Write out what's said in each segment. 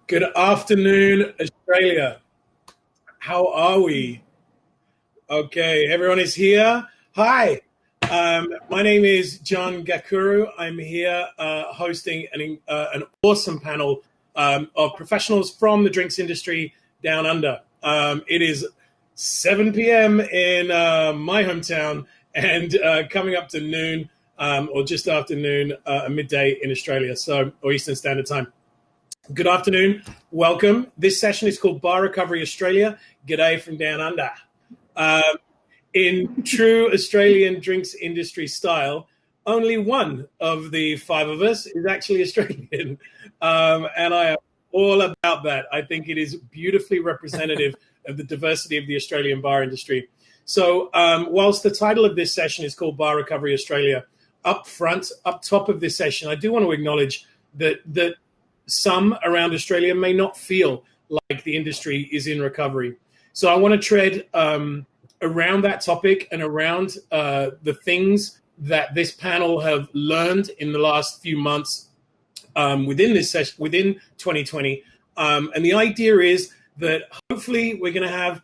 Good afternoon, Australia. How are we? Okay, everyone is here. Hi, my name is John Gakuru. I'm here hosting an awesome panel of professionals from the drinks industry down under. It is 7 p.m. in my hometown and coming up to noon or just after noon, midday in Australia, or Eastern Standard Time. Good afternoon. Welcome. This session is called Bar Recovery Australia. G'day from down under. In true Australian drinks industry style, only one of the five of us is actually Australian. And I am all about that. I think it is beautifully representative of the diversity of the Australian bar industry. So whilst the title of this session is called Bar Recovery Australia, up top of this session, I do want to acknowledge that some around Australia may not feel like the industry is in recovery. So I want to tread around that topic and around the things that this panel have learned in the last few months within this session, within 2020. And the idea is that hopefully we're going to have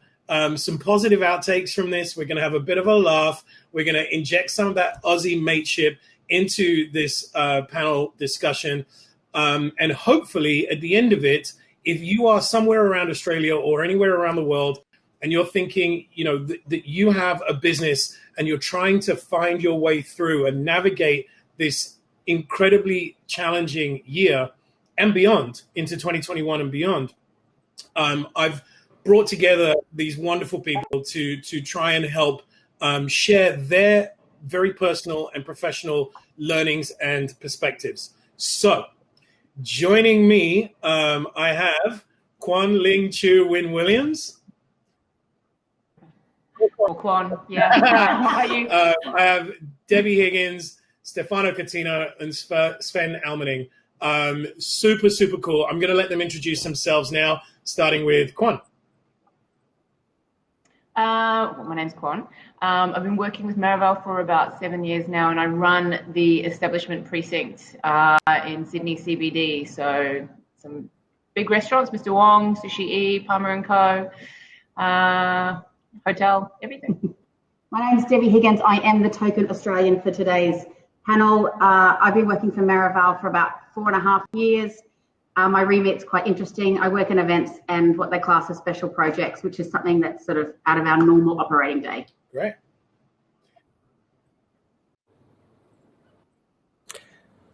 some positive outtakes from this. We're going to have a bit of a laugh. We're going to inject some of that Aussie mateship into this panel discussion. And hopefully at the end of it, if you are somewhere around Australia or anywhere around the world and you're thinking, that you have a business and you're trying to find your way through and navigate this incredibly challenging year and beyond into 2021 and beyond, I've brought together these wonderful people to try and help share their very personal and professional learnings and perspectives. So, joining me, I have Qwan Ling Chu Wynn-Williams. Qwan, yeah. How are you? I have Debbie Higgins, Stefano Catino, and Sven Almenning. Super, super cool. I'm going to let them introduce themselves now, starting with Qwan. My name's Qwan. I've been working with Marival for about 7 years now, and I run the establishment precinct in Sydney CBD. So some big restaurants, Mr. Wong, Sushi E, Palmer & Co, hotel, everything. My name's Debbie Higgins. I am the token Australian for today's panel. I've been working for Marival for about 4.5 years. My remit's quite interesting. I work in events and what they class as special projects, which is something that's sort of out of our normal operating day. Great.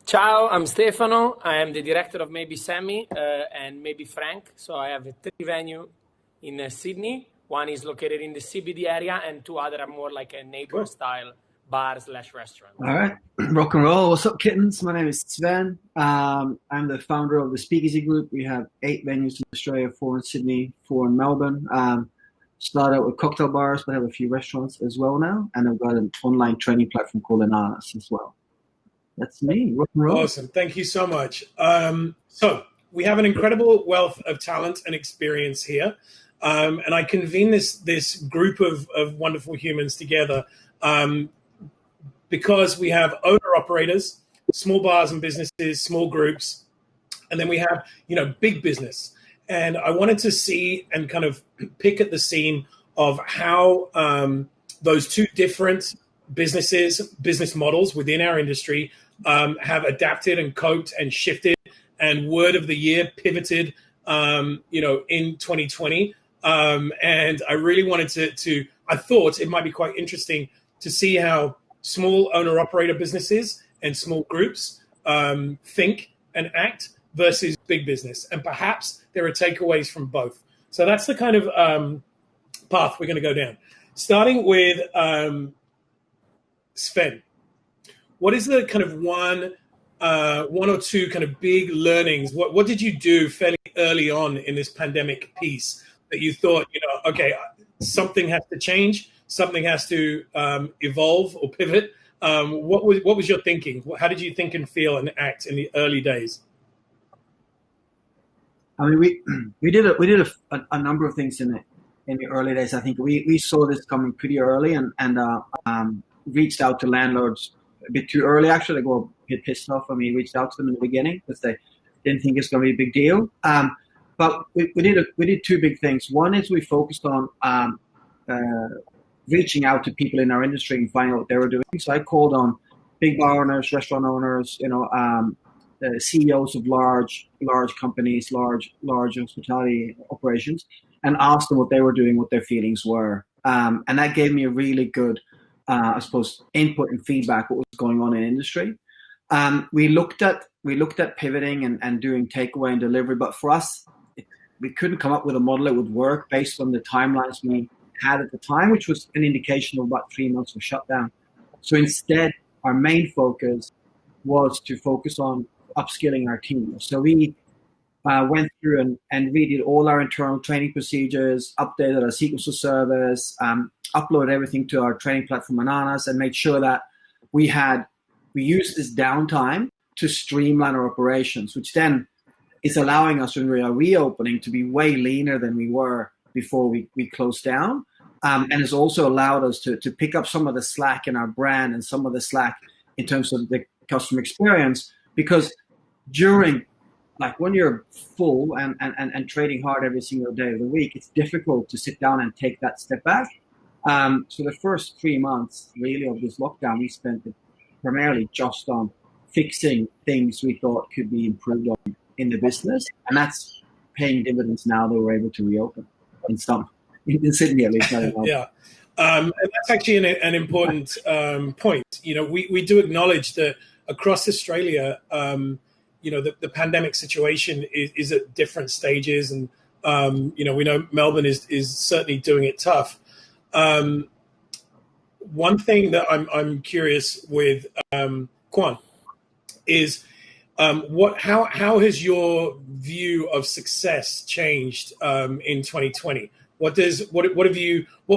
Ciao, I'm Stefano. I am the director of Maybe Sammy and Maybe Frank. So I have 3 venues in Sydney. One is located in the CBD area and 2 other are more like a neighbor style bar/restaurant. All right, rock and roll. What's up, kittens? My name is Sven. I'm the founder of the Speakeasy Group. We have 8 venues in Australia, 4 in Sydney, 4 in Melbourne. Started out with cocktail bars, but have a few restaurants as well now. And I've got an online training platform called Ananas as well. That's me, rock and roll. Awesome. Thank you so much. So we have an incredible wealth of talent and experience here. And I convene this group of wonderful humans together because we have owner-operators, small bars and businesses, small groups, and then we have, big business. And I wanted to see and kind of pick at the seam of how those two different business models within our industry have adapted and coped and shifted and word of the year pivoted, in 2020. And I really wanted I thought it might be quite interesting to see how small owner-operator businesses and small groups think and act versus big business. And perhaps there are takeaways from both. So that's the kind of path we're going to go down. Starting with Sven. What is the kind of one or two kind of big learnings? What did you do fairly early on in this pandemic piece that you thought, okay, something has to change, something has to evolve or pivot? What was your thinking? How did you think and feel and act in the early days? I mean, we did a number of things in the early days. I think we saw this coming pretty early and reached out to landlords a bit too early. Actually, they got a bit pissed off when we reached out to them in the beginning because they didn't think it's going to be a big deal. But we did two big things. One is we focused on reaching out to people in our industry and finding out what they were doing. So I called on big bar owners, restaurant owners, CEOs of large companies, large hospitality operations, and asked them what they were doing, what their feelings were. And that gave me a really good, I suppose, input and feedback what was going on in industry. We looked at pivoting and doing takeaway and delivery, but for us, we couldn't come up with a model that would work based on the timelines we had at the time, which was an indication of about 3 months of shutdown. So instead, our main focus was to focus on upskilling our team. So we went through and redid all our internal training procedures, updated our SQL service, uploaded everything to our training platform Ananas, and made sure that we used this downtime to streamline our operations, which then is allowing us when we are reopening to be way leaner than we were before we closed down. And has also allowed us to pick up some of the slack in our brand and some of the slack in terms of the customer experience, because during, like, when you're full and trading hard every single day of the week, it's difficult to sit down and take that step back. So the first 3 months really of this lockdown, we spent it primarily just on fixing things we thought could be improved on in the business, and that's paying dividends now that we're able to reopen in Sydney at least. Yeah. And that's actually an important point. We do acknowledge that across Australia, the pandemic situation is at different stages, and we know Melbourne is certainly doing it tough. One thing that I'm curious with Qwan is how has your view of success changed in 2020? What were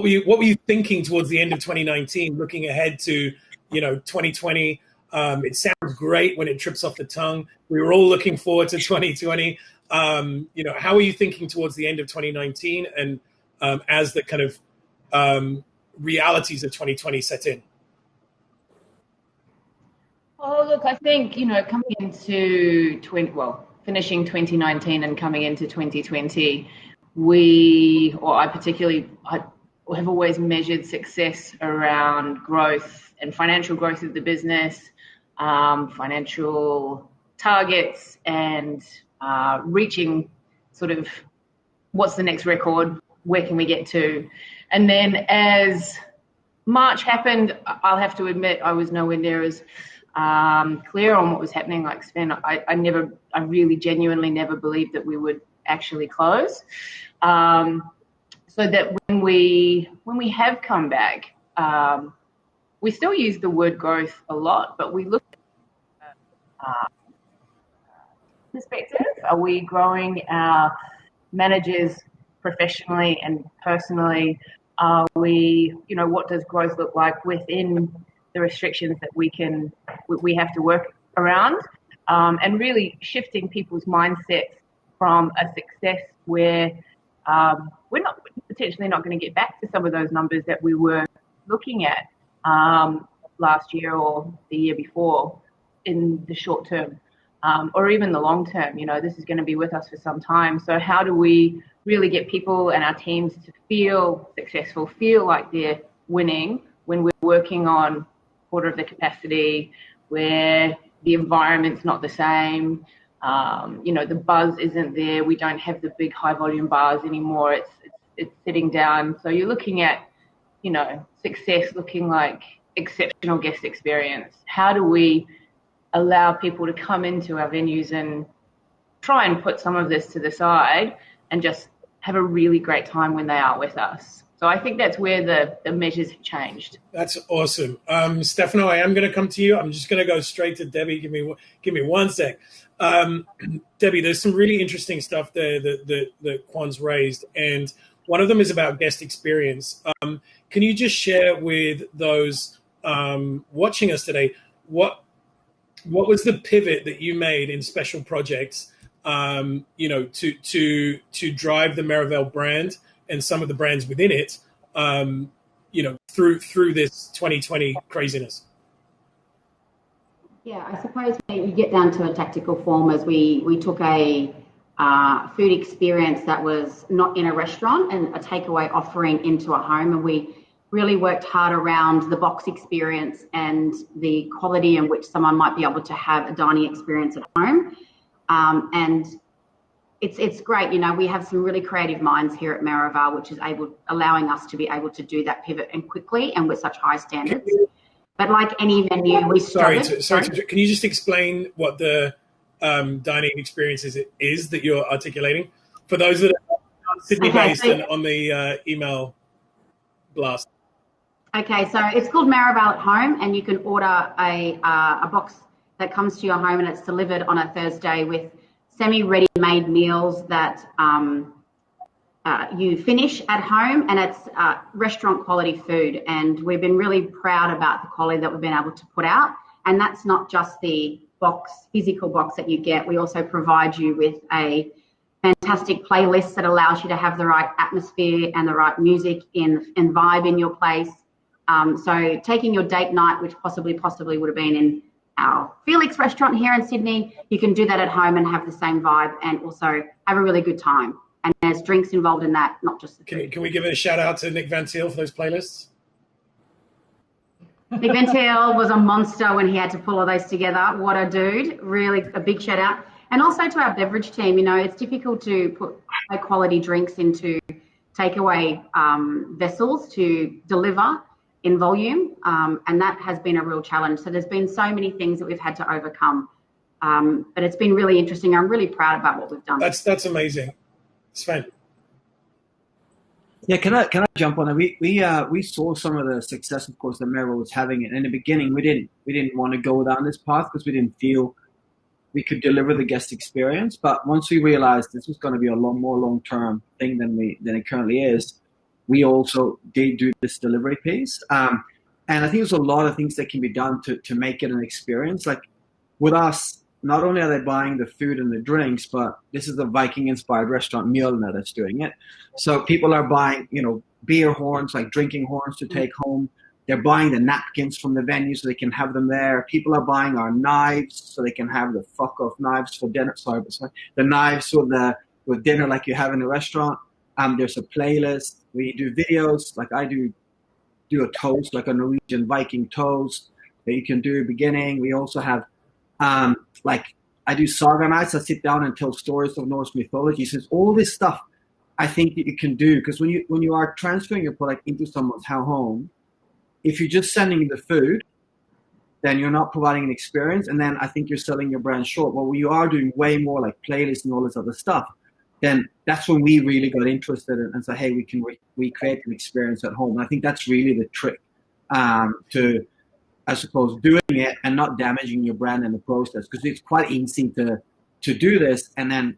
you thinking towards the end of 2019, looking ahead to 2020? It sounds great when it trips off the tongue. We were all looking forward to 2020. How are you thinking towards the end of 2019 and as the kind of realities of 2020 set in? Oh, look, I think, coming into finishing 2019 and coming into 2020, I have always measured success around growth and financial growth of the business, financial targets, and reaching sort of what's the next record, where can we get to? And then as March happened, I'll have to admit I was nowhere near as clear on what was happening. Like Sven, I really genuinely never believed that we would actually close. So that when we have come back, we still use the word growth a lot, but we look at perspective. Are we growing our managers professionally and personally? Are we, what does growth look like within the restrictions that we have to work around? And really shifting people's mindsets from a success where we're potentially not going to get back to some of those numbers that we were looking at last year or the year before in the short term, or even the long term. This is going to be with us for some time. So how do we really get people and our teams to feel successful, feel like they're winning when we're working on quarter of the capacity, where the environment's not the same, the buzz isn't there. We don't have the big high volume bars anymore. It's sitting down. So you're looking at, success looking like exceptional guest experience. How do we allow people to come into our venues and try and put some of this to the side and just have a really great time when they are with us? So I think that's where the measures have changed. That's awesome. Stefano, I am going to come to you. I'm just going to go straight to Debbie. Give me one sec. Debbie, there's some really interesting stuff there that Qwan's raised, and one of them is about guest experience. Can you just share with those watching us today, what was the pivot that you made in special projects, to drive the Merivale brand and some of the brands within it, through this 2020 craziness? Yeah, I suppose you get down to a tactical form as we took a food experience that was not in a restaurant and a takeaway offering into a home. And we really worked hard around the box experience and the quality in which someone might be able to have a dining experience at home. And it's great. You know, we have some really creative minds here at Maraval, which is allowing us to be able to do that pivot and quickly and with such high standards. But like any venue, we struggled. Sorry. Can you just explain what the dining experience is that you're articulating for those that are Sydney-based and on the email blast? Okay, so it's called Maraval at Home, and you can order a box that comes to your home, and it's delivered on a Thursday with semi-ready-made meals that you finish at home, and it's restaurant quality food. And we've been really proud about the quality that we've been able to put out. And that's not just the physical box that you get. We also provide you with a fantastic playlist that allows you to have the right atmosphere and the right music and vibe in your place. So taking your date night, which possibly would have been in our Felix restaurant here in Sydney, you can do that at home and have the same vibe and also have a really good time. And there's drinks involved in that, not just the food. Can we give a shout out to Nick Van Thiel for those playlists? Nick Van Thiel was a monster when he had to pull all those together. What a dude. Really a big shout out. And also to our beverage team. You know, it's difficult to put high quality drinks into takeaway vessels to deliver in volume. And that has been a real challenge. So there's been so many things that we've had to overcome. But it's been really interesting. I'm really proud about what we've done. That's amazing. Sven. Yeah, can I jump on it? We saw some of the success, of course, that Maraval was having, and in the beginning we didn't want to go down this path because we didn't feel we could deliver the guest experience. But once we realized this was going to be a more long-term thing than it currently is, we also did do this delivery piece. And I think there's a lot of things that can be done to make it an experience. Like with us, not only are they buying the food and the drinks, but this is a Viking-inspired restaurant Mjolnir that's doing it. So people are buying, beer horns, like drinking horns to take home. They're buying the napkins from the venue so they can have them there. People are buying our knives so they can have the fuck-off knives for dinner. Sorry, the knives with dinner like you have in a restaurant. There's a playlist. We do videos, like I do a toast, like a Norwegian Viking toast that you can do beginning. We also have I do saga nights. I sit down and tell stories of Norse mythology. So it's all this stuff I think that you can do, because when you are transferring your product into someone's home, if you're just sending the food, then you're not providing an experience, and then I think you're selling your brand short. But when you are doing way more like playlists and all this other stuff, then that's when we really got interested and said, hey, we can recreate an experience at home. And I think that's really the trick to, I suppose, doing it and not damaging your brand in the process, because it's quite easy to do this and then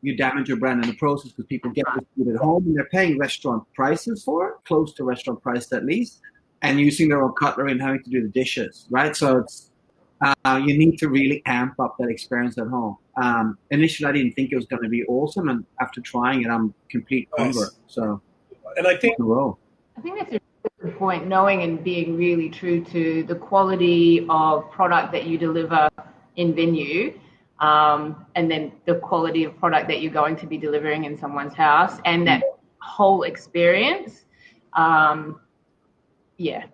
you damage your brand in the process because people get the food at home and they're paying restaurant prices for it, close to restaurant price at least, and using their own cutlery and having to do the dishes, right? So it's you need to really amp up that experience at home. Initially, I didn't think it was going to be awesome, and after trying it, I'm complete convert. So, and I think that's a good point, knowing and being really true to the quality of product that you deliver in venue, and then the quality of product that you're going to be delivering in someone's house, and that whole experience.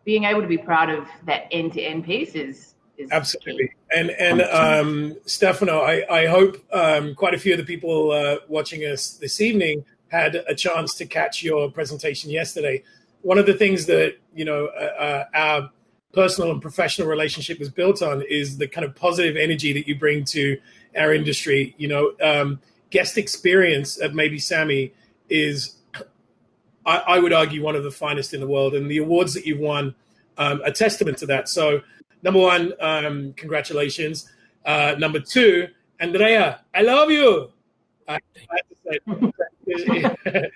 Being able to be proud of that end-to-end piece is absolutely. And Stefano, I hope quite a few of the people watching us this evening had a chance to catch your presentation yesterday. One of the things that our personal and professional relationship was built on is the kind of positive energy that you bring to our industry. Guest experience at Maybe Sammy is, I would argue, one of the finest in the world, and the awards that you've won are testament to that. So, number one, congratulations. Number two, Andrea, I love you. I have to say,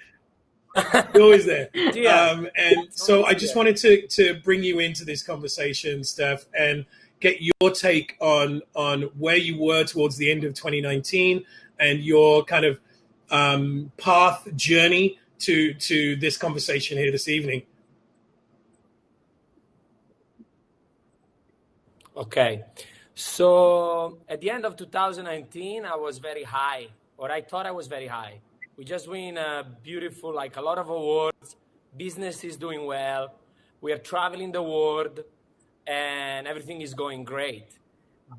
you're always there. And so I just wanted to bring you into this conversation, Steph, and get your take on where you were towards the end of 2019 and your kind of path, journey to this conversation here this evening. Okay. So at the end of 2019, I was very high or I thought I was very high. We just win a beautiful, like a lot of awards. Business is doing well. We are traveling the world, and everything is going great.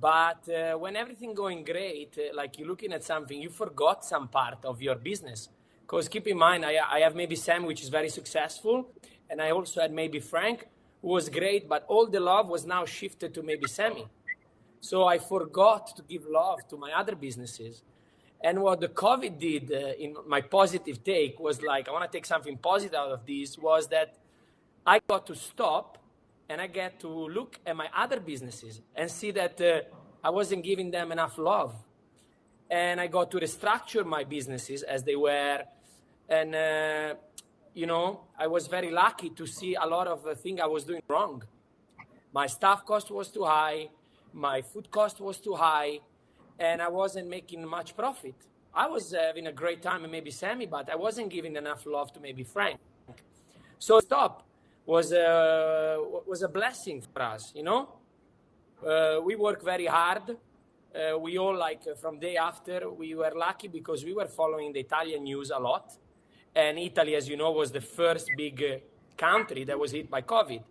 But when everything going great, like you're looking at something, you forgot some part of your business. Because keep in mind, I have maybe Sam, which is very successful. And I also had maybe Frank, who was great, but all the love was now shifted to maybe Sammy. So I forgot to give love to my other businesses. And what the COVID did in my positive take was like, I want to take something positive out of this, was that I got to stop and I get to look at my other businesses and see that I wasn't giving them enough love. And I got to restructure my businesses as they were. And, you know, I was very lucky to see a lot of things I was doing wrong. My staff cost was too high. My food cost was too high. And I wasn't making much profit. I was having a great time and maybe Sammy, but I wasn't giving enough love to maybe Frank. So stop was a blessing for us, you know. We work very hard. We all, like, from day after, we were lucky because we were following the Italian news a lot. And Italy, as you know, was the first big country that was hit by COVID.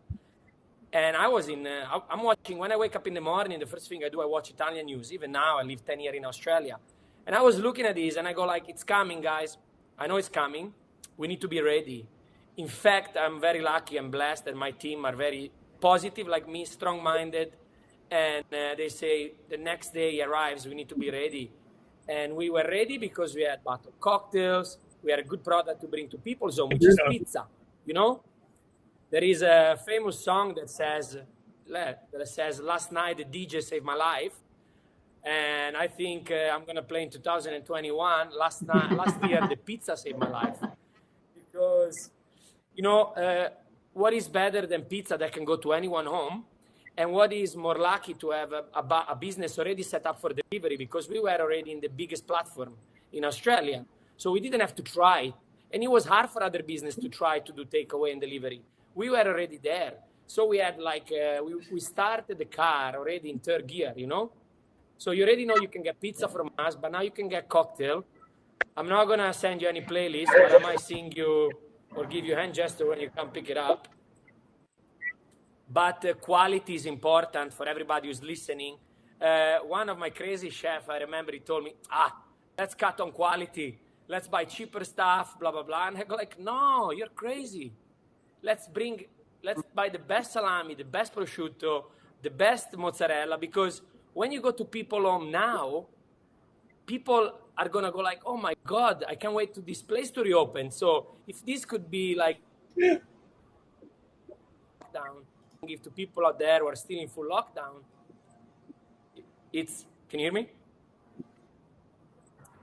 And I was I'm watching, when I wake up in the morning, the first thing I do, I watch Italian news. Even now, I live 10 years in Australia. And I was looking at this and I go like, it's coming, guys. I know it's coming. We need to be ready. In fact, I'm very lucky and blessed that my team are very positive, like me, strong-minded. And they say the next day arrives, we need to be ready. And we were ready because we had bottled cocktails. We had a good product to bring to people's home, which is pizza, you know? There is a famous song that says, last night the DJ saved my life. And I think I'm going to play in 2021. Last year, the pizza saved my life. Because, you know, what is better than pizza that can go to anyone home? And what is more lucky to have a business already set up for delivery, because we were already in the biggest platform in Australia. So we didn't have to try. And it was hard for other business to try to do takeaway and delivery. We were already there. So we had like, we started the car already in third gear, you know? So you already know you can get pizza from us, but now you can get cocktail. I'm not going to send you any playlist, but I might sing you or give you a hand gesture when you come pick it up. But quality is important for everybody who's listening. One of my crazy chefs, I remember, he told me, let's cut on quality. Let's buy cheaper stuff, blah, blah, blah. And I go like, no, you're crazy. Let's buy the best salami, the best prosciutto, the best mozzarella, because when you go to people home now, people are going to go like, oh my God, I can't wait to this place to reopen. So if this could be like lockdown, give to people out there who are still in full lockdown, can you hear me?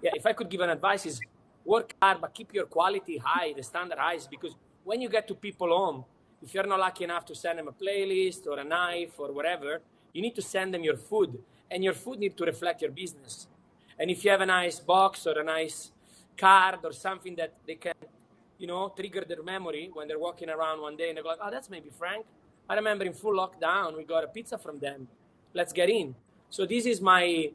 Yeah, if I could give an advice is work hard, but keep your quality high, the standard high, because when you get to people home, if you're not lucky enough to send them a playlist or a knife or whatever, you need to send them your food, and your food needs to reflect your business. And if you have a nice box or a nice card or something that they can, you know, trigger their memory when they're walking around one day and they're like, oh, that's maybe Frank. I remember in full lockdown, we got a pizza from them. Let's get in. So this is my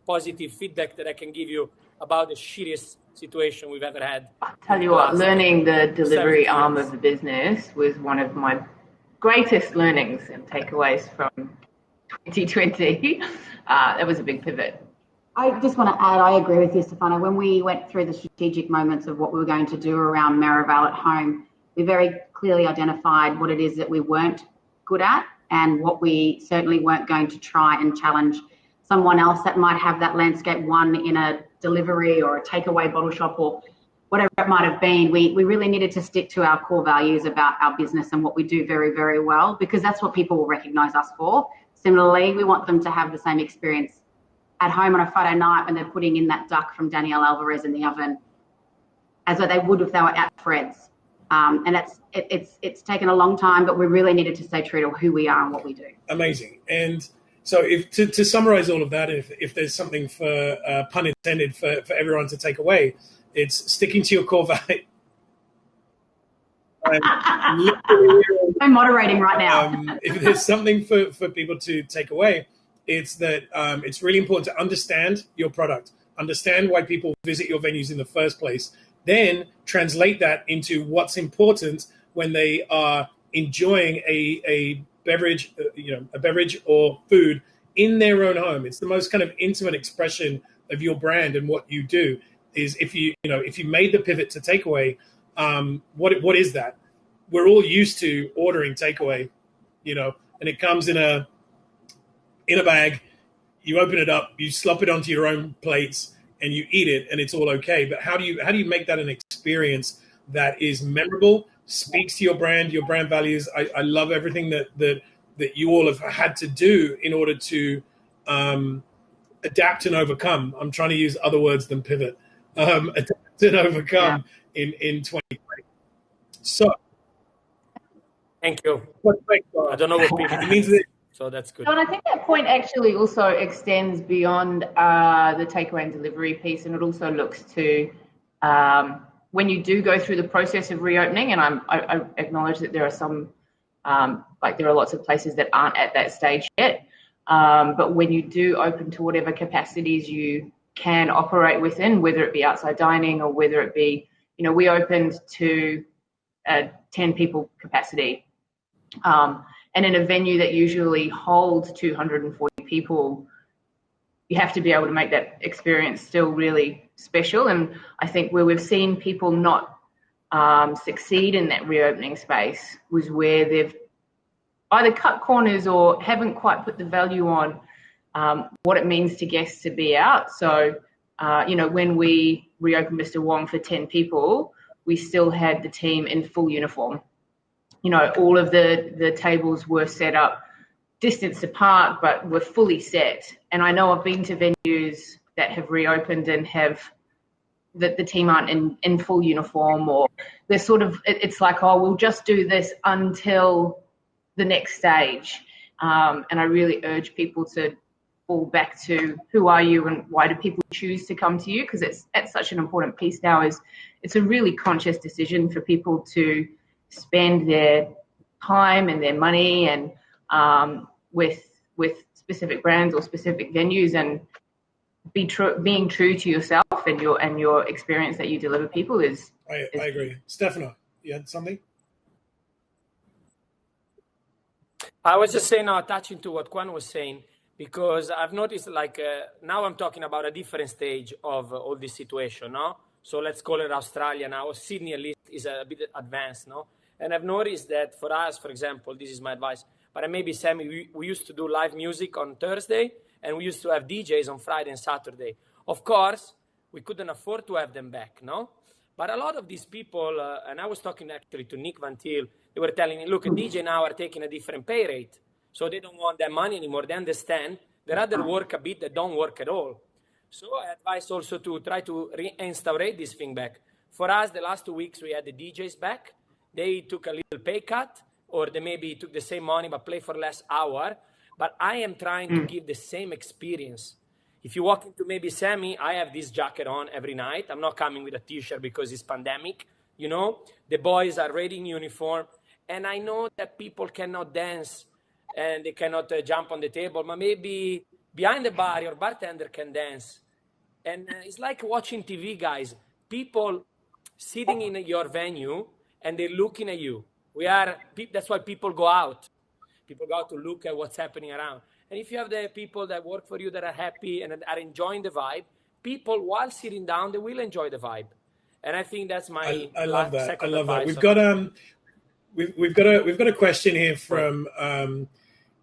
positive feedback that I can give you about the shittiest situation we've ever had. I'll tell you what, learning the delivery arm of the business was one of my greatest learnings and takeaways from 2020. That was a big pivot. I just want to add, I agree with you, Stefano. When we went through the strategic moments of what we were going to do around Marival at home, we very clearly identified what it is that we weren't good at and what we certainly weren't going to try and challenge someone else that might have that landscape one in a delivery or a takeaway bottle shop or whatever it might have been. We really needed to stick to our core values about our business and what we do very, very well, because that's what people will recognize us for. Similarly, we want them to have the same experience at home on a Friday night when they're putting in that duck from Daniel Alvarez in the oven as though they would if they were at Fred's. And it's taken a long time, but we really needed to stay true to who we are and what we do. Amazing. And so if to summarize all of that, if there's something for pun intended for everyone to take away, it's sticking to your core value. I'm moderating right now. If there's something for people to take away, it's that it's really important to understand your product, understand why people visit your venues in the first place, then translate that into what's important when they are enjoying a beverage, a beverage or food in their own home. It's the most kind of intimate expression of your brand and what you do. Is if you made the pivot to takeaway, what is that? We're all used to ordering takeaway, and it comes in a bag. You open it up, you slop it onto your own plates, and you eat it, and it's all okay. But how do you make that an experience that is memorable, speaks to your brand values? I love everything that you all have had to do in order to adapt and overcome. I'm trying to use other words than pivot. Adapt and overcome in 2020. So, thank you. I don't know what pivot means. So that's good. And I think that point actually also extends beyond the takeaway and delivery piece, and it also looks to when you do go through the process of reopening. And I acknowledge that there are some, there are lots of places that aren't at that stage yet. But when you do open to whatever capacities you can operate within, whether it be outside dining or whether it be, we opened to a 10 people capacity. And in a venue that usually holds 240 people, you have to be able to make that experience still really special. And I think where we've seen people not succeed in that reopening space was where they've either cut corners or haven't quite put the value on what it means to guests to be out. So, when we reopened Mr. Wong for 10 people, we still had the team in full uniform. All of the tables were set up distance apart, but were fully set. And I know I've been to venues that have reopened and have that the team aren't in full uniform, or they're sort of, it's like, oh, we'll just do this until the next stage. And I really urge people to fall back to who are you and why do people choose to come to you? Because it's such an important piece now. It's a really conscious decision for people to spend their time and their money and with specific brands or specific venues, and being true to yourself and your experience that you deliver people is. I agree. Stefano, you had something? I was just saying, attaching to what Qwan was saying, because I've noticed now I'm talking about a different stage of all this situation, no? So let's call it Australia now. Sydney at least is a bit advanced, no? And I've noticed that for us, for example, this is my advice, but maybe Sammy, we used to do live music on Thursday, and we used to have DJs on Friday and Saturday. Of course, we couldn't afford to have them back, no? But a lot of these people, and I was talking actually to Nick Van Til, they were telling me, look, a DJ now are taking a different pay rate. So they don't want that money anymore. They understand. They rather work a bit than don't work at all. So I advise also to try to reinstaurate this thing back. For us, the last 2 weeks, we had the DJs back. They took a little pay cut, or they maybe took the same money but play for less hour. But I am trying to give the same experience. If you walk into maybe Sammy, I have this jacket on every night. I'm not coming with a T-shirt because it's pandemic. The boys are ready in uniform. And I know that people cannot dance and they cannot jump on the table, but maybe behind the bar, your bartender can dance. And it's like watching TV, guys. People sitting in your venue and they're looking at you. That's why people go out. People go out to look at what's happening around. And if you have the people that work for you that are happy and are enjoying the vibe, people, while sitting down, they will enjoy the vibe. And I think that's my I love that. second I love advice. that. We've got a question here from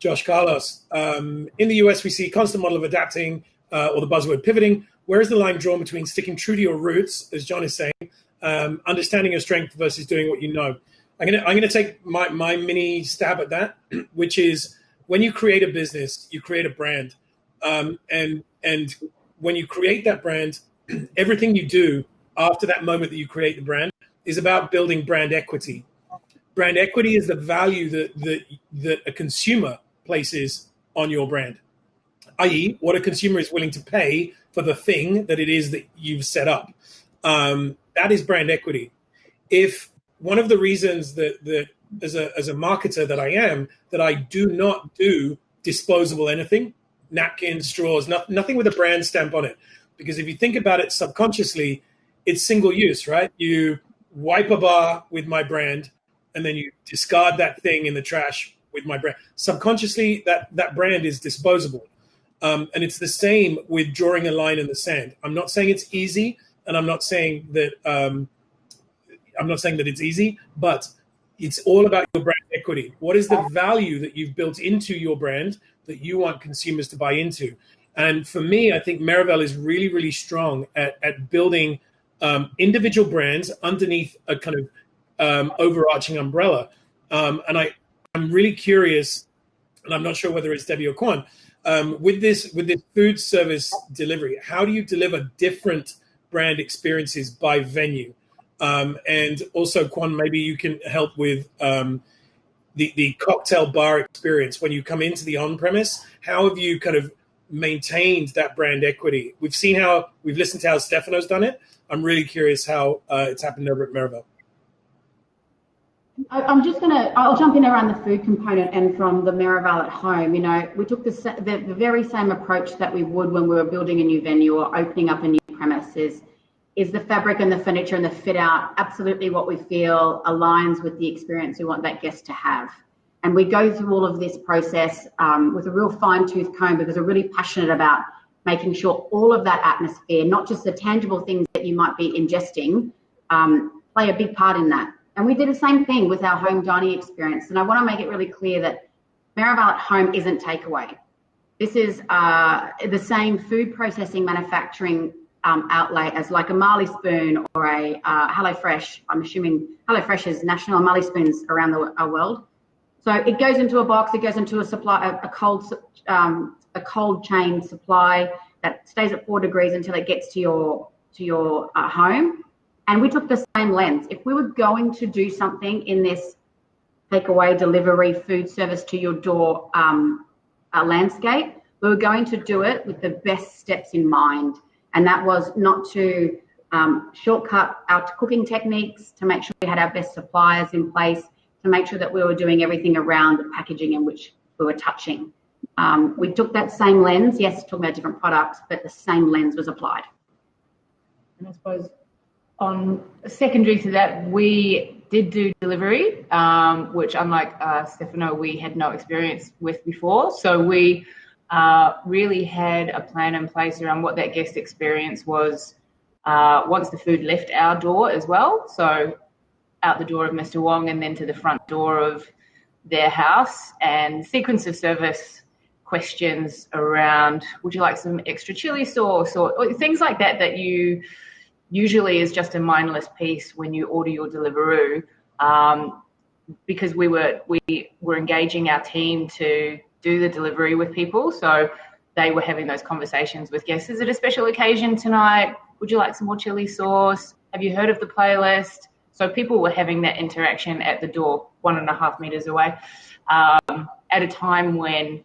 Josh Carlos. In the US, we see constant model of adapting or the buzzword pivoting. Where is the line drawn between sticking true to your roots, as John is saying, understanding your strength versus doing what you know? I'm gonna take my mini stab at that, which is when you create a business, you create a brand, and when you create that brand, everything you do after that moment that you create the brand is about building brand equity. Brand equity is the value that a consumer places on your brand, i.e., what a consumer is willing to pay for the thing that it is that you've set up. That is brand equity. If one of the reasons that as a marketer that I am, that I do not do disposable anything, napkins, straws, nothing with a brand stamp on it. Because if you think about it subconsciously, it's single use, right? You wipe a bar with my brand, and then you discard that thing in the trash with my brand. Subconsciously, that brand is disposable. And it's the same with drawing a line in the sand. I'm not saying it's easy, and I'm not saying that it's easy, but it's all about your brand equity. What is the value that you've built into your brand that you want consumers to buy into? And for me, I think Maravel is really, really strong at building individual brands underneath a kind of overarching umbrella. And I'm really curious, and I'm not sure whether it's Debbie or Qwan, with this food service delivery, how do you deliver different brand experiences by venue? And also, Qwan, maybe you can help with the cocktail bar experience when you come into the on-premise. How have you kind of maintained that brand equity? We've listened to how Stefano's done it. I'm really curious how it's happened over at Maravel. I'll jump in around the food component and from the Maravel at home. You know, we took the very same approach that we would when we were building a new venue or opening up a new premises. Is the fabric and the furniture and the fit out absolutely what we feel aligns with the experience we want that guest to have? And we go through all of this process with a real fine-tooth comb, because we're really passionate about making sure all of that atmosphere, not just the tangible things that you might be ingesting, play a big part in that. And we did the same thing with our home dining experience. And I want to make it really clear that Maravel at home isn't takeaway. This is the same food processing manufacturing outlay as like a Marley spoon or a HelloFresh. I'm assuming HelloFresh is national Marley spoons around the world. So it goes into a box, it goes into a cold chain supply that stays at 4 degrees until it gets to your home. And we took the same lens. If we were going to do something in this takeaway, delivery, food service to your door landscape, we were going to do it with the best steps in mind. And that was not to shortcut our cooking techniques, to make sure we had our best suppliers in place, to make sure that we were doing everything around the packaging in which we were touching. We took that same lens, yes, talking about different products, but the same lens was applied. And I suppose on secondary to that, we did do delivery, which unlike Stefano, we had no experience with before. So we really had a plan in place around what that guest experience was once the food left our door as well. So out the door of Mr. Wong and then to the front door of their house, and sequence of service questions around, would you like some extra chili sauce or things like that you usually is just a mindless piece when you order your Deliveroo, because we were engaging our team to do the delivery with people. So they were having those conversations with guests. Is it a special occasion tonight? Would you like some more chili sauce? Have you heard of the playlist? So people were having that interaction at the door, 1.5 meters away, at a time when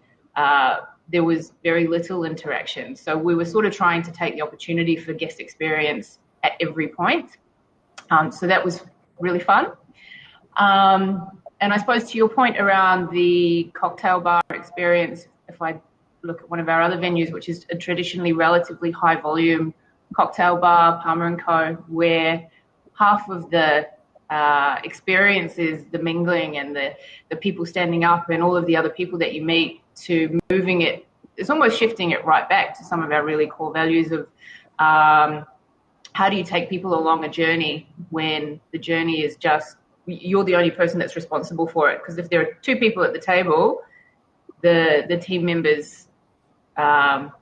there was very little interaction. So we were sort of trying to take the opportunity for guest experience at every point. So that was really fun. And I suppose to your point around the cocktail bar experience, if I look at one of our other venues, which is a traditionally relatively high volume cocktail bar, Palmer & Co., where half of the experience is the mingling and the people standing up and all of the other people that you meet, to moving it, it's almost shifting it right back to some of our really core values of how do you take people along a journey when the journey is just, you're the only person that's responsible for it. Because if there are 2 people at the table, the team members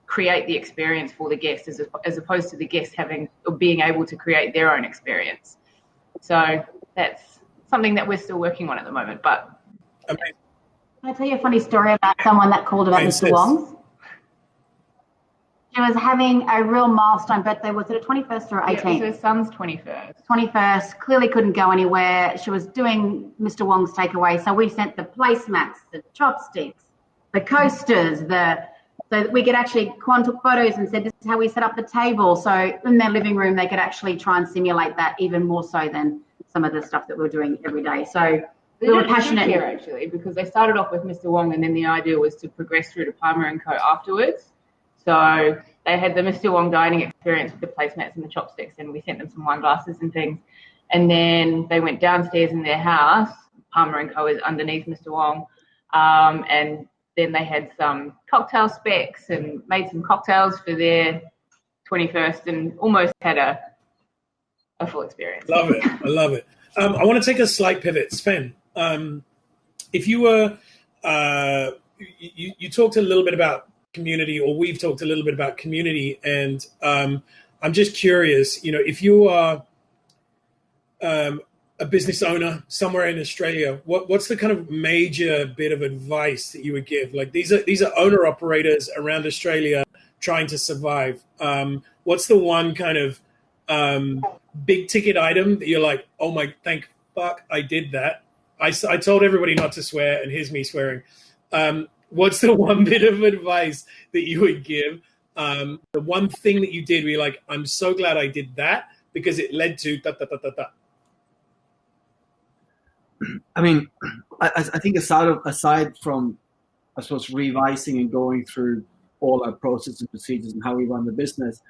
create the experience for the guest as opposed to the guest having or being able to create their own experience. So that's something that we're still working on at the moment. But amazing. Can I tell you a funny story about someone that called about Mr. Wong's? She was having a real milestone birthday. Was it a 21st or 18th? Yeah, it was her son's 21st. 21st, clearly couldn't go anywhere. She was doing Mr. Wong's takeaway. So we sent the placemats, the chopsticks, the coasters, so that we could actually, Qwan took photos and said, this is how we set up the table. So in their living room, they could actually try and simulate that even more so than some of the stuff that we're doing every day. So we were passionate here actually, because they started off with Mr. Wong and then the idea was to progress through to Palmer & Co. afterwards. So they had the Mr. Wong dining experience with the placemats and the chopsticks, and we sent them some wine glasses and things. And then they went downstairs in their house. Palmer & Co. is underneath Mr. Wong. And then they had some cocktail specs and made some cocktails for their 21st and almost had a full experience. Love it. I love it. I want to take a slight pivot. Sven, if you were, you talked a little bit about community, or we've talked a little bit about community, and I'm just curious, if you are a business owner somewhere in Australia, what's the kind of major bit of advice that you would give? Like these are owner operators around Australia trying to survive. What's the one kind of big ticket item that you're like, oh my, thank fuck I did that. I told everybody not to swear, and here's me swearing. What's the one bit of advice that you would give? The one thing that you did where you're like, I'm so glad I did that because it led to da, da, da, da, da. I mean, I think aside from, I suppose, revising and going through all our processes and procedures and how we run the business,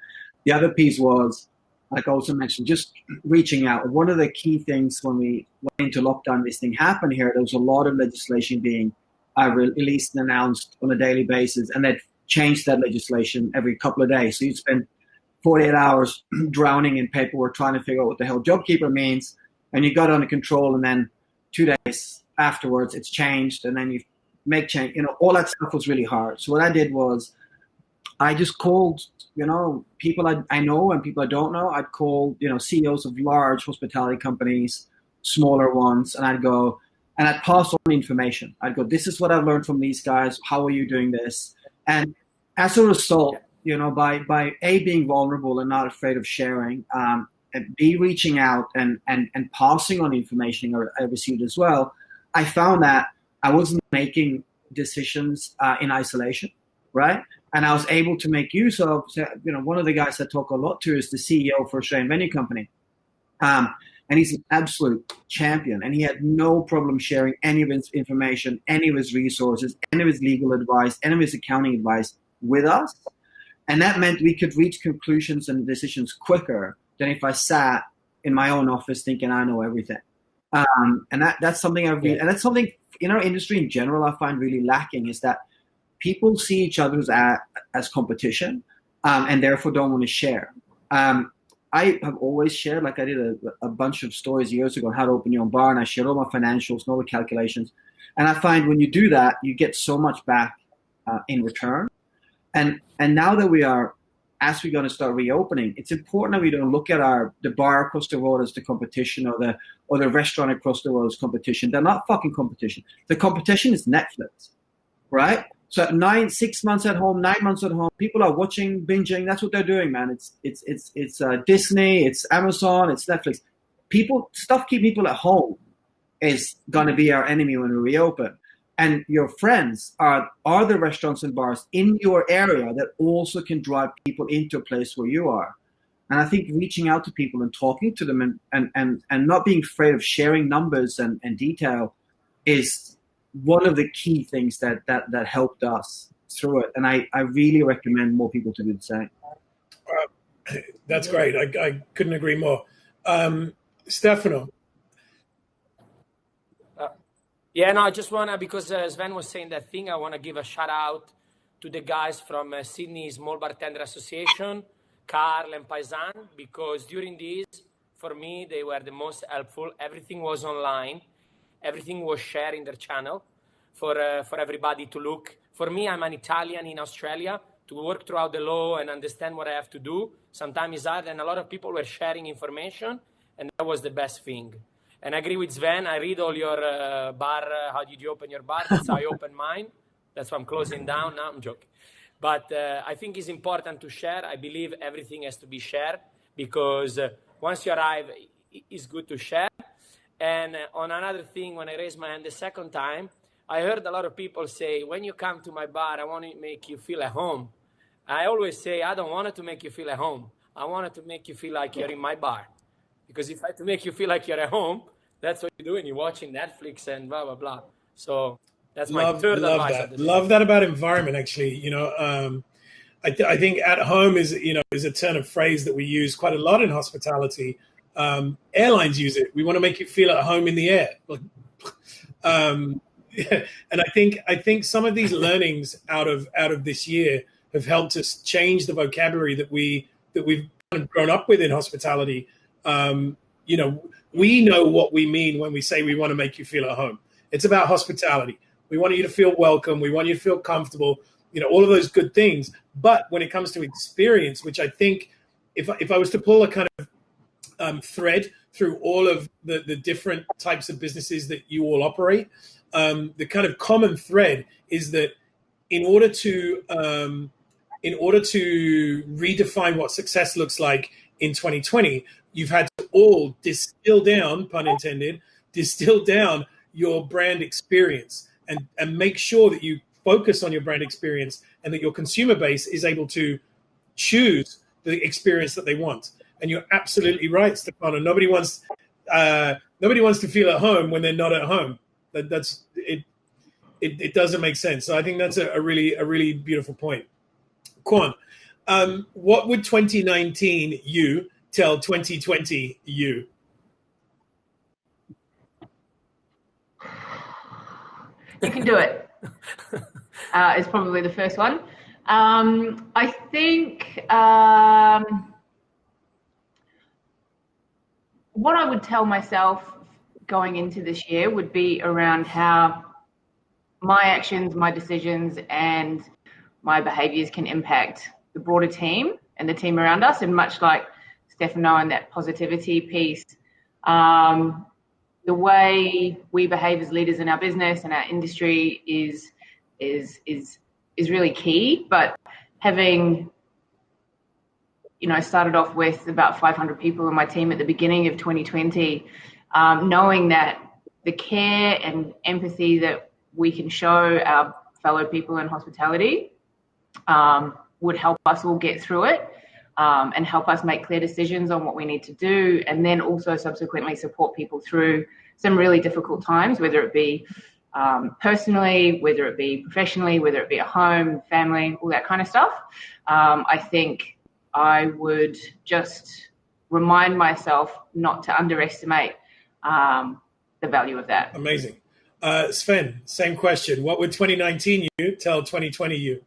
the other piece was, like I also mentioned, just reaching out. One of the key things when we went into lockdown, this thing happened here, there was a lot of legislation being released and announced on a daily basis, and they'd changed that legislation every couple of days. So you'd spend 48 hours drowning in paperwork trying to figure out what the hell JobKeeper means, and you got under control, and then 2 days afterwards it's changed, and then you make change. All that stuff was really hard. So what I did was I just called, people I know and people I don't know. I'd call, CEOs of large hospitality companies, smaller ones, and I'd go, and I'd pass on information. I'd go, this is what I've learned from these guys. How are you doing this? And as a result, by A, being vulnerable and not afraid of sharing, and B, reaching out and passing on information I received as well, I found that I wasn't making decisions in isolation, right? And I was able to make use of, one of the guys I talk a lot to is the CEO for Australian Venue Company. And he's an absolute champion. And he had no problem sharing any of his information, any of his resources, any of his legal advice, any of his accounting advice with us. And that meant we could reach conclusions and decisions quicker than if I sat in my own office thinking I know everything. And that's something and that's something in our industry in general I find really lacking, is that people see each other as competition, and therefore don't want to share. I have always shared, like I did a bunch of stories years ago on how to open your own bar, and I shared all my financials and all the calculations. And I find when you do that, you get so much back in return. And now that as we're going to start reopening, it's important that we don't look at the bar across the road as the competition, or the restaurant across the road as competition. They're not fucking competition. The competition is Netflix, right? So 6 months at home, 9 months at home, people are watching, binging. That's what they're doing, man. It's Disney, it's Amazon, it's Netflix. Stuff keep people at home is going to be our enemy when we reopen. And your friends are the restaurants and bars in your area that also can drive people into a place where you are. And I think reaching out to people and talking to them and not being afraid of sharing numbers and detail is one of the key things that helped us through it. And I really recommend more people to do the same. That's great. I couldn't agree more. Stefano. I just want to, because Sven was saying that thing, I want to give a shout out to the guys from Sydney Small Bartender Association, Carl and Paisan, because during these, for me, they were the most helpful. Everything was online. Everything was shared in their channel for everybody to look. For me, I'm an Italian in Australia. To work throughout the law and understand what I have to do, sometimes it's hard, and a lot of people were sharing information, and that was the best thing. And I agree with Sven. I read all your bar. How did you open your bar? That's how I open mine. That's why I'm closing down now. I'm joking. But I think it's important to share. I believe everything has to be shared, because once you arrive, it's good to share. And on another thing, when I raised my hand the second time, I heard a lot of people say, when you come to my bar, I want to make you feel at home. I always say, I don't want it to make you feel at home. I want it to make you feel like you're in my bar. Because if I have to make you feel like you're at home, that's what you're doing. You're watching Netflix and blah, blah, blah. So that's my third advice. Love that about environment, actually. I think at home is a turn of phrase that we use quite a lot in hospitality. Airlines use it. We want to make you feel at home in the air. And I think some of these learnings out of this year have helped us change the vocabulary that we've kind of grown up with in hospitality. We know what we mean when we say we want to make you feel at home. It's about hospitality. We want you to feel welcome. We want you to feel comfortable. All of those good things. But when it comes to experience, which I think, if I was to pull a kind of thread through all of the different types of businesses that you all operate, the kind of common thread is that in order to redefine what success looks like in 2020, you've had to all distill down, pun intended, distill down your brand experience and make sure that you focus on your brand experience and that your consumer base is able to choose the experience that they want. And you're absolutely right, Stefano. Nobody wants to feel at home when they're not at home. That's it. It doesn't make sense. So I think that's a really beautiful point. Qwan, what would 2019 you tell 2020 you? You can do it. Is probably the first one. I think what I would tell myself going into this year would be around how my actions, my decisions, and my behaviors can impact the broader team and the team around us. And much like Stefano and that positivity piece, the way we behave as leaders in our business and our industry is really key. But having started off with about 500 people in my team at the beginning of 2020, knowing that the care and empathy that we can show our fellow people in hospitality would help us all get through it and help us make clear decisions on what we need to do, and then also subsequently support people through some really difficult times, whether it be personally, whether it be professionally, whether it be at home, family, all that kind of stuff. I think I would just remind myself not to underestimate the value of that. Amazing. Sven, same question. What would 2019 you tell 2020 you?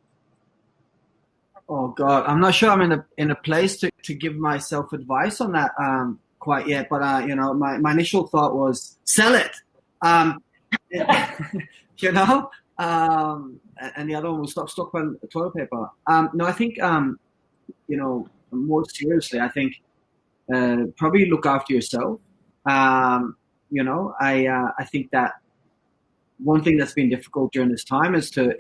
Oh God, I'm not sure I'm in a place to give myself advice on that quite yet. But my initial thought was sell it. And the other one was stop stockpiling toilet paper. No, I think more seriously, I think probably look after yourself. I think that one thing that's been difficult during this time is to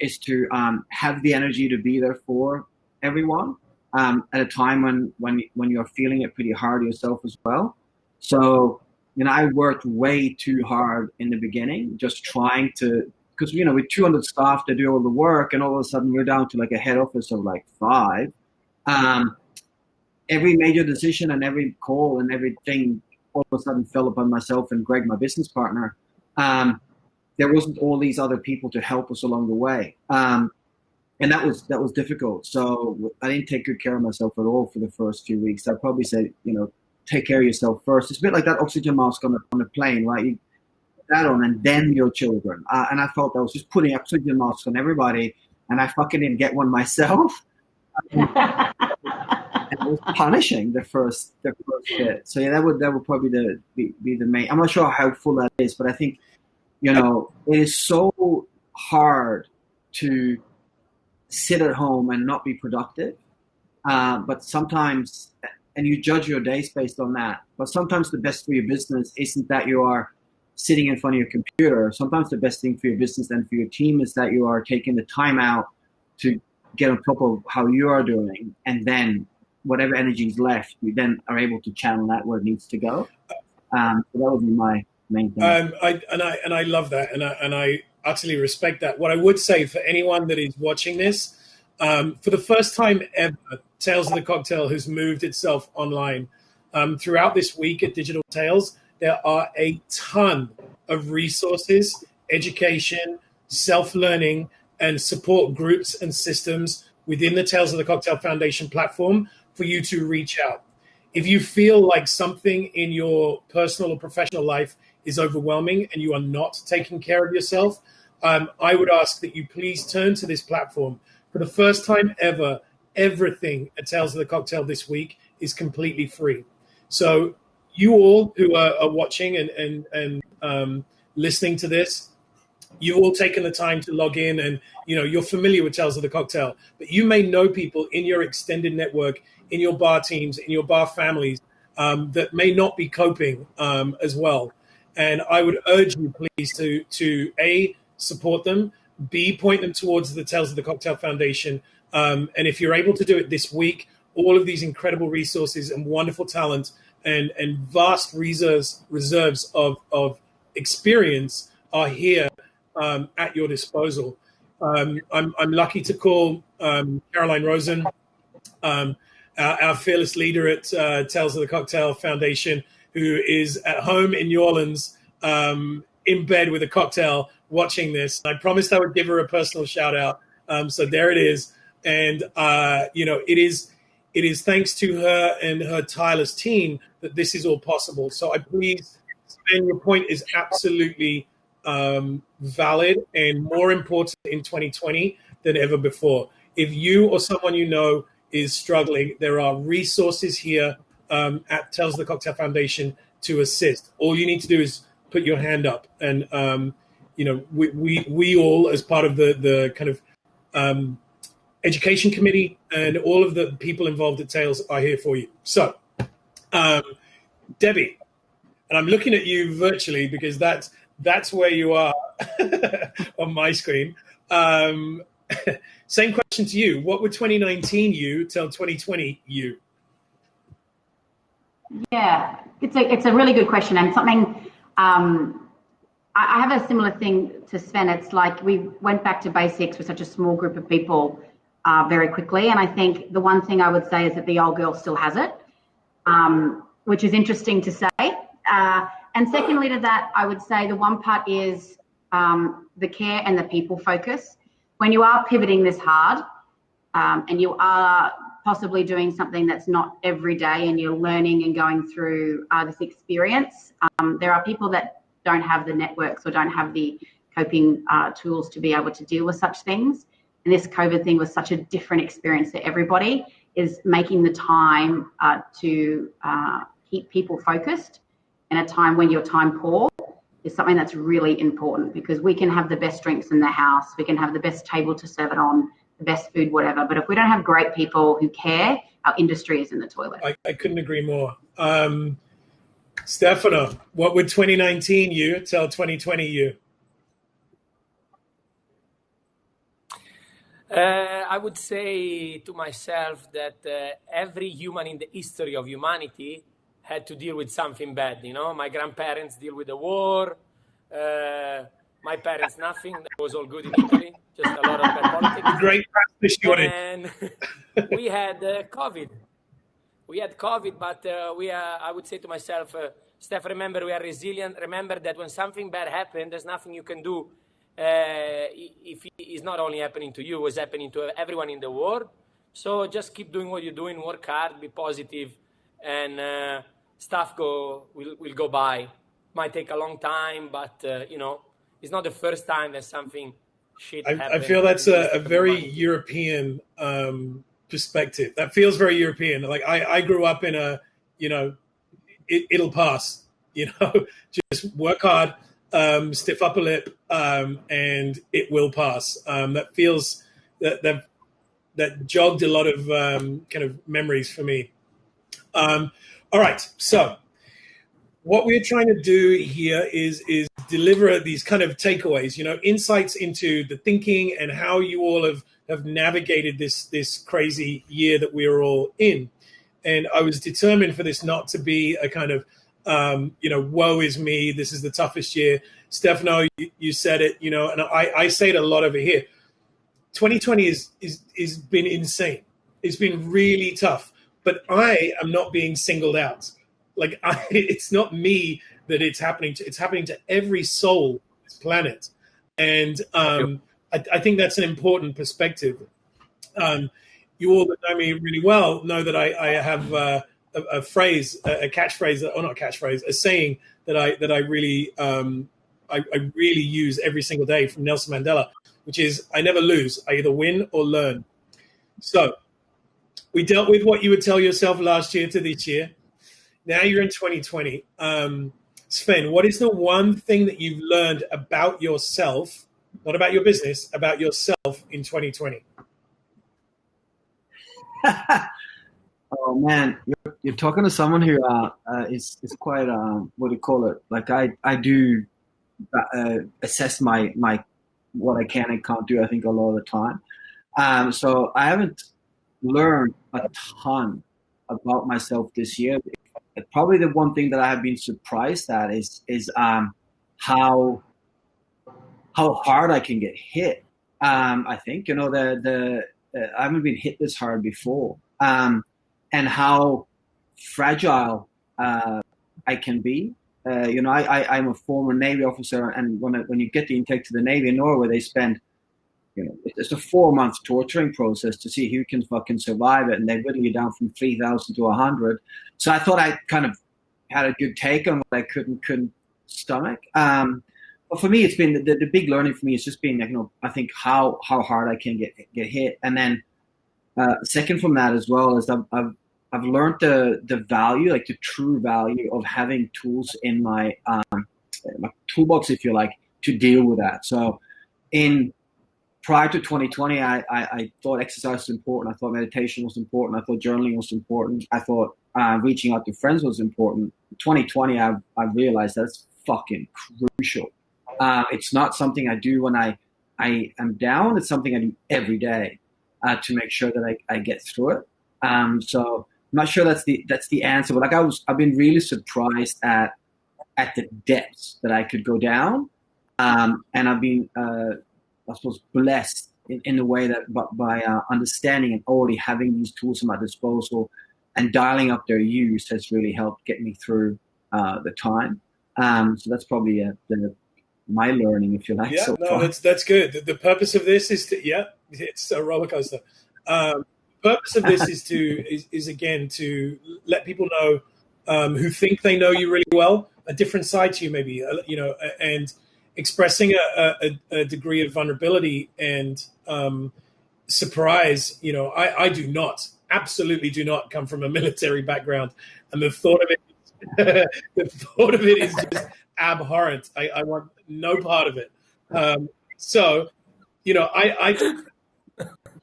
have the energy to be there for everyone at a time when you're feeling it pretty hard yourself as well. So I worked way too hard in the beginning, just trying to, because with 200 staff to do all the work, and all of a sudden we're down to like a head office of like 5. Every major decision and every call and everything all of a sudden fell upon myself and Greg, my business partner. There wasn't all these other people to help us along the way. And that was difficult. So I didn't take good care of myself at all for the first few weeks. I'd probably say, take care of yourself first. It's a bit like that oxygen mask on a plane, right? You put that on and then your children. And I felt I was just putting oxygen masks on everybody, and I fucking didn't get one myself. And it was punishing the first bit. So yeah, that would probably be the main. I'm not sure how full that is, but I think it is so hard to sit at home and not be productive. But sometimes, and you judge your days based on that. But sometimes the best for your business isn't that you are sitting in front of your computer. Sometimes the best thing for your business and for your team is that you are taking the time out to get on top of how you are doing, and then whatever energy is left, you then are able to channel that where it needs to go. So that would be my main thing. I love that, and I utterly respect that. What I would say for anyone that is watching this, for the first time ever, Tales of the Cocktail has moved itself online. Throughout this week at Digital Tales, there are a ton of resources, education, self-learning, and support groups and systems within the Tales of the Cocktail Foundation platform for you to reach out. If you feel like something in your personal or professional life is overwhelming and you are not taking care of yourself, I would ask that you please turn to this platform. For the first time ever, everything at Tales of the Cocktail this week is completely free. So you all who are watching and listening to this, you've all taken the time to log in, and you're familiar with Tales of the Cocktail, but you may know people in your extended network, in your bar teams, in your bar families that may not be coping as well. And I would urge you, please, to A, support them, B, point them towards the Tales of the Cocktail Foundation. And if you're able to do it this week, all of these incredible resources and wonderful talent and vast reserves of experience are here at your disposal. I'm lucky to call Caroline Rosen, our fearless leader at Tales of the Cocktail Foundation, who is at home in New Orleans, in bed with a cocktail, watching this. I promised I would give her a personal shout out. So there it is. And, it is thanks to her and her tireless team that this is all possible. So I please, Sven, your point is absolutely valid and more important in 2020 than ever before. If you or someone you know is struggling, there are resources here at Tales of the Cocktail Foundation to assist. All you need to do is put your hand up, and we all, as part of the kind of education committee and all of the people involved at Tales, are here for you. So, Debbie, and I'm looking at you virtually because that's where you are on my screen. Same question to you. What would 2019 you tell 2020 you? Yeah, it's a really good question, and something I have a similar thing to Sven. It's like we went back to basics with such a small group of people very quickly, and I think the one thing I would say is that the old girl still has it, which is interesting to say. And secondly to that, I would say the one part is the care and the people focus. When you are pivoting this hard and you are possibly doing something that's not every day and you're learning and going through this experience, there are people that don't have the networks or don't have the coping tools to be able to deal with such things. And this COVID thing was such a different experience to everybody, is making the time to keep people focused in a time when you're time poor is something that's really important, because we can have the best drinks in the house, we can have the best table to serve it on, the best food, whatever. But if we don't have great people who care, our industry is in the toilet. I couldn't agree more. Stefano, what would 2019 you tell 2020 you? I would say to myself that every human in the history of humanity had to deal with something bad. My grandparents deal with the war. My parents, nothing. That was all good in Italy. Just a lot of bad politics. Great practice. And we had COVID. We had COVID, but I would say to myself, Steph, remember, we are resilient. Remember that when something bad happened, there's nothing you can do. If it's not only happening to you, it's happening to everyone in the world. So just keep doing what you're doing, work hard, be positive, and stuff will go by. Might take a long time, but it's not the first time that something shit happened. I feel that's a very European perspective. That feels very European. Like I grew up in a, it'll pass. Just work hard. Stiff upper lip, and it will pass. That feels that jogged a lot of kind of memories for me. All right, so what we're trying to do here is deliver these kind of takeaways, insights into the thinking and how you all have navigated this crazy year that we are all in. And I was determined for this not to be a kind of woe is me, this is the toughest year. Stefano, you said it, and I say it a lot over here. 2020 is been insane. It's been really tough, but I am not being singled out. Like it's not me that it's happening to. It's happening to every soul on this planet, and I think that's an important perspective. You all that know me really well know that I have a phrase, a catchphrase, or not a catchphrase, a saying that I really use every single day from Nelson Mandela, which is I never lose. I either win or learn. So we dealt with what you would tell yourself last year to this year. Now you're in 2020. Sven, what is the one thing that you've learned about yourself, not about your business, about yourself in 2020? Oh man, you're talking to someone who is quite what do you call it? Like I do assess my what I can and can't do. I think a lot of the time. So I haven't learned a ton about myself this year. Probably the one thing that I have been surprised at is how hard I can get hit. I think I haven't been hit this hard before, and how fragile I can be. I'm a former Navy officer, and when you get the intake to the Navy in Norway, they spend it's a 4-month torturing process to see who can fucking survive it, and they whittle you down from 3,000 to 100. So I thought I kind of had a good take on what I couldn't stomach. But for me, it's been the big learning for me is just being I think how hard I can get hit, and then second from that as well is I've learned the value, like the true value of having tools in my toolbox, if you like, to deal with that. So prior to 2020, I thought exercise was important. I thought meditation was important. I thought journaling was important. I thought reaching out to friends was important. 2020, I've realized that's fucking crucial. It's not something I do when I am down. It's something I do every day to make sure that I get through it. So I'm not sure that's the answer, but I've been really surprised at the depths that I could go down, and I've been I suppose blessed in a way that by understanding and already having these tools at my disposal and dialing up their use has really helped get me through the time. So that's probably my learning, if you like. Yeah, so no, far. that's good. The purpose of this is it's a roller coaster. Purpose of this is again to let people know who think they know you really well, a different side to you, maybe, and expressing a degree of vulnerability and surprise. I absolutely do not come from a military background, and the thought of it is just abhorrent. I want no part of it.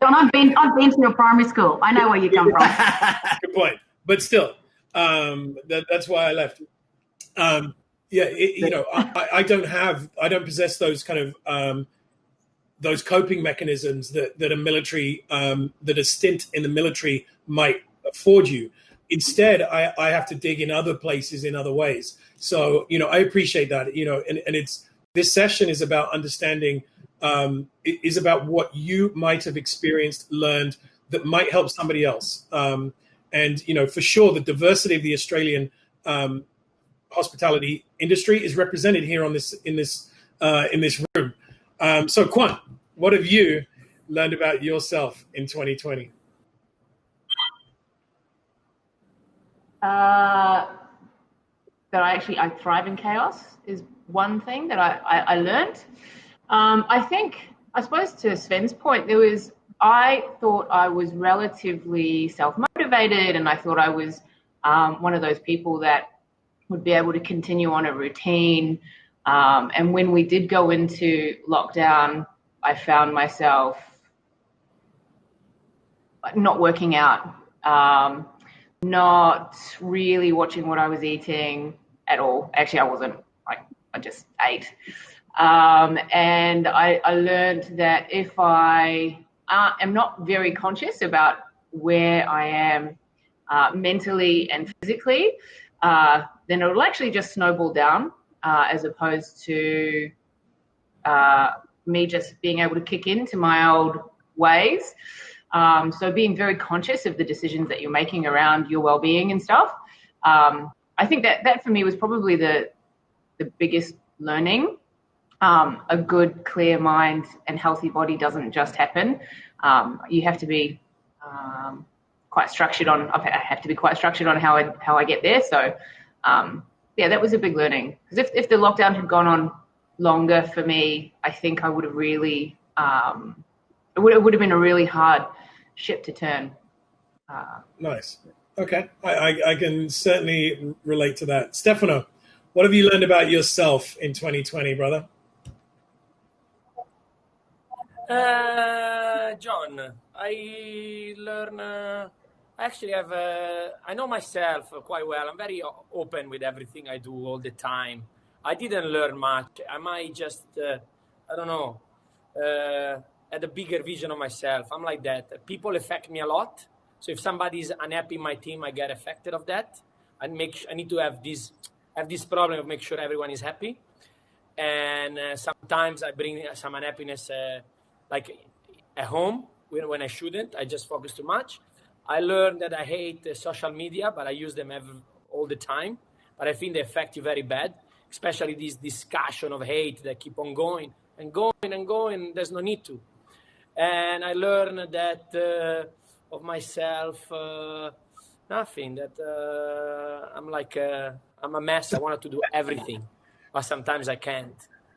John, I've been to your primary school. I know where you come from. Good point. But still, that's why I left. I don't possess those kind of those coping mechanisms that a military, that a stint in the military might afford you. Instead, I have to dig in other places in other ways. So, I appreciate that, and this session is about understanding, is about what you might have experienced, learned that might help somebody else. And, for sure, the diversity of the Australian hospitality industry is represented here in this room. So, Qwan, what have you learned about yourself in 2020? That I thrive in chaos is one thing that I learned. I suppose to Sven's point, I thought I was relatively self-motivated, and I thought I was one of those people that would be able to continue on a routine. And when we did go into lockdown, I found myself not working out, not really watching what I was eating at all. Actually, I wasn't. I just ate. And I learned that if I am not very conscious about where I am mentally and physically, then it will actually just snowball down, as opposed to me just being able to kick into my old ways. So being very conscious of the decisions that you're making around your well-being and stuff. I think that for me was probably the biggest learning. a good, clear mind and healthy body doesn't just happen. You have to be quite structured on. I have to be quite structured on how I get there. So, yeah, that was a big learning. Because if the lockdown had gone on longer for me, I think I would have really. It would have been a really hard ship to turn. Nice. Okay, I can certainly relate to that. Stefano, what have you learned about yourself in 2020, brother? John, I learn. I actually have. I know myself quite well. I'm very open with everything I do all the time. I didn't learn much. I might just, I don't know, had a bigger vision of myself. I'm like that. People affect me a lot. So if somebody's unhappy in my team, I get affected of that. I need to have this problem of make sure everyone is happy. And sometimes I bring some unhappiness. Like at home when I shouldn't. I just focus too much. I learned that I hate social media, but I use them all the time. But I think they affect you very bad, especially this discussion of hate that keep on going and going and going. There's no need to. And I learned that of myself, nothing, that I'm a mess. I wanted to do everything, but sometimes I can't.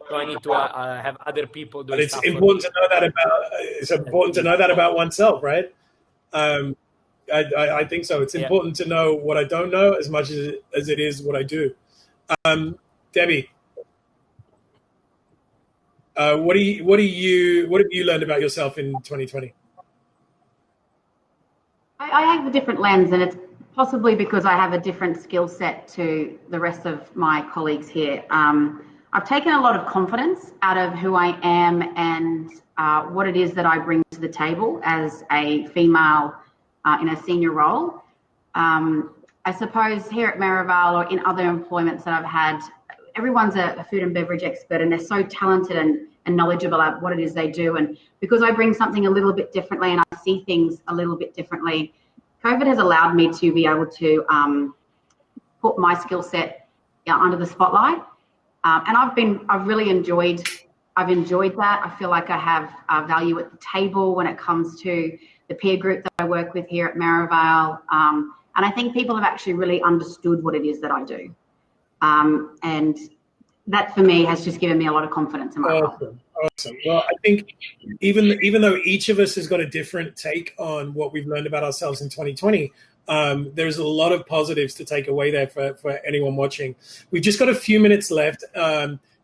So I need to have other people do. But it's important to know that about. It's important to know that about oneself, right? I think so. It's important to know what I don't know as much as it is what I do. Debbie, what have you learned about yourself in 2020? I have a different lens, and it's possibly because I have a different skill set to the rest of my colleagues here. I've taken a lot of confidence out of who I am and what it is that I bring to the table as a female in a senior role. I suppose here at Marival or in other employments that I've had, everyone's a food and beverage expert, and they're so talented and knowledgeable about what it is they do. And because I bring something a little bit differently and I see things a little bit differently, COVID has allowed me to be able to put my skill set under the spotlight. And I've really enjoyed that. I feel like I have value at the table when it comes to the peer group that I work with here at Marival. And I think people have actually really understood what it is that I do. And that for me has just given me a lot of confidence in my role. Awesome. Well, I think even though each of us has got a different take on what we've learned about ourselves in 2020, there's a lot of positives to take away there for anyone watching. We've just got a few minutes left.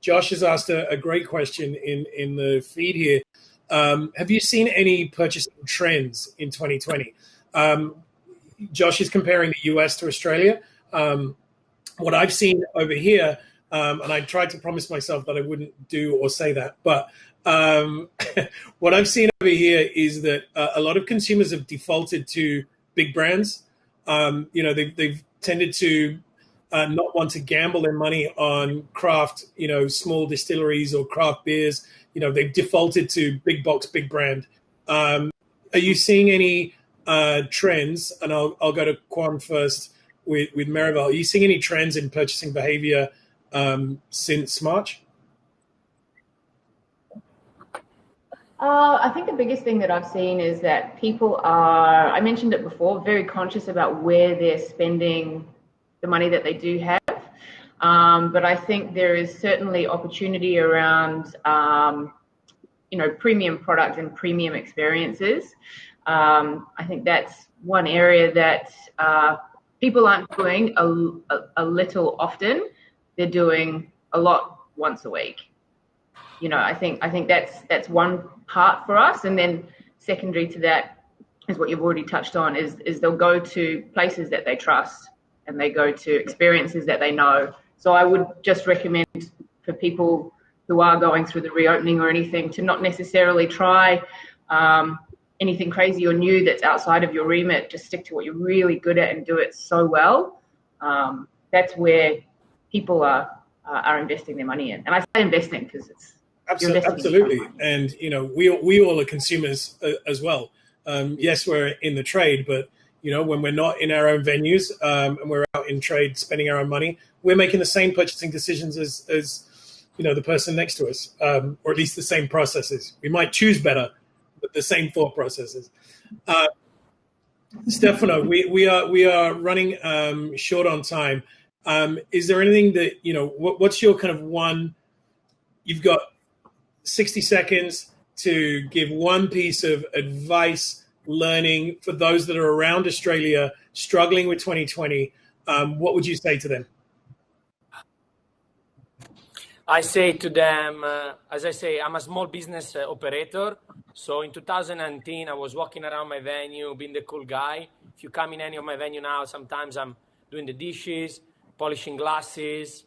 Josh has asked a great question in the feed here. Have you seen any purchasing trends in 2020? Josh is comparing the US to Australia. What I've seen over here, and I tried to promise myself that I wouldn't do or say that, but what I've seen over here is that a lot of consumers have defaulted to big brands. They've tended to not want to gamble their money on craft, small distilleries or craft beers. They've defaulted to big box, big brand. Are you seeing any trends? And I'll go to Qwan first with Marival. Are you seeing any trends in purchasing behavior since March? I think the biggest thing that I've seen is that people are, I mentioned it before, very conscious about where they're spending the money that they do have. But I think there is certainly opportunity around, premium product and premium experiences. I think that's one area that people aren't doing a little often. They're doing a lot once a week. I think that's one part for us, and then secondary to that is what you've already touched on. Is they'll go to places that they trust and they go to experiences that they know. So I would just recommend for people who are going through the reopening or anything to not necessarily try anything crazy or new that's outside of your remit. Just stick to what you're really good at and do it so well. That's where people are investing their money in. And I say investing because it's absolutely. And we all are consumers as well. Yes, we're in the trade, but when we're not in our own venues and we're out in trade spending our own money, we're making the same purchasing decisions as the person next to us, or at least the same processes. We might choose better, but the same thought processes. Stefano, we are running short on time. Is there anything that, what's your kind of one, you've got 60 seconds to give one piece of advice, learning for those that are around Australia struggling with 2020. What would you say to them? I say to them, as I say, I'm a small business operator. So in 2019, I was walking around my venue, being the cool guy. If you come in any of my venue now, sometimes I'm doing the dishes, polishing glasses,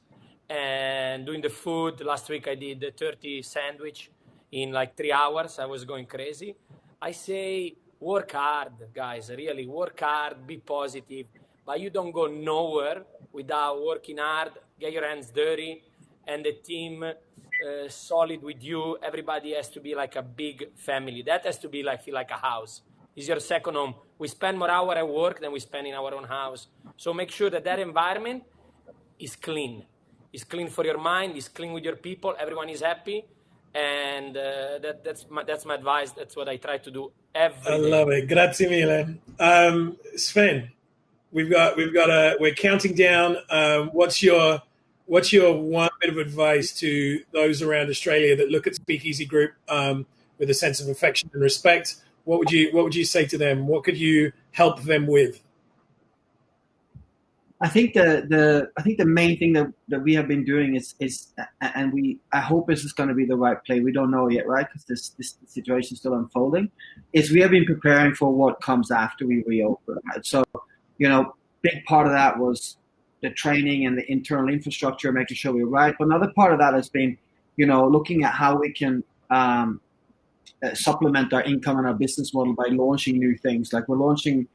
and doing the food. Last week, I did the 30 sandwich in like 3 hours. I was going crazy. I say, work hard, guys, really work hard, be positive. But you don't go nowhere without working hard, get your hands dirty, and the team solid with you. Everybody has to be like a big family. That has to be like, feel like a house. It's your second home. We spend more hours at work than we spend in our own house. So make sure that environment is clean. It's clean for your mind. It's clean with your people. Everyone is happy. And that's my advice. That's what I try to do every day. I love it. Grazie mille. Sven, we're counting down. What's your one bit of advice to those around Australia that look at Speakeasy Group with a sense of affection and respect? What would you say to them? What could you help them with? I think the main thing that we have been doing is I hope this is going to be the right play. We don't know yet, right? Because this situation is still unfolding. Is we have been preparing for what comes after we reopen. Right? So, big part of that was the training and the internal infrastructure, making sure we're right. But another part of that has been, looking at how we can supplement our income and our business model by launching new things. Like we're launching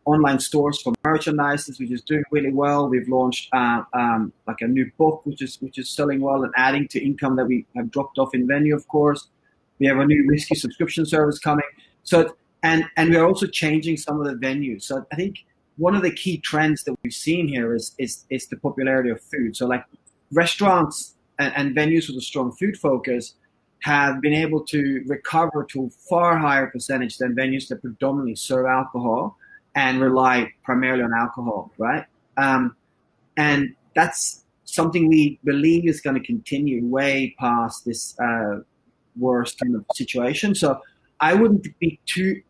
online stores for merchandise, which is doing really well. We've launched like a new book, which is selling well and adding to income that we have dropped off in venue, of course. We have a new whiskey subscription service coming. So and we're also changing some of the venues. So I think one of the key trends that we've seen here is the popularity of food. So like restaurants and venues with a strong food focus have been able to recover to a far higher percentage than venues that predominantly serve alcohol and rely primarily on alcohol, right? And that's something we believe is going to continue way past this worst kind of situation. So I wouldn't be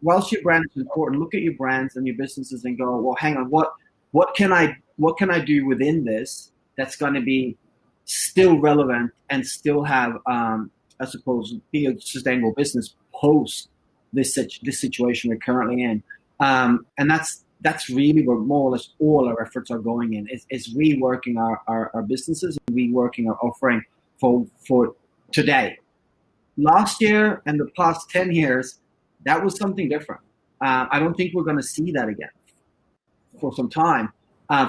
whilst your brand is important, look at your brands and your businesses and go, well, hang on, what can I do within this that's going to be still relevant and still have, I suppose, be a sustainable business post this situation we're currently in. And that's really where more or less all our efforts are going in, is reworking our businesses and reworking our offering for today. Last year and the past 10 years, that was something different. I don't think we're going to see that again for some time,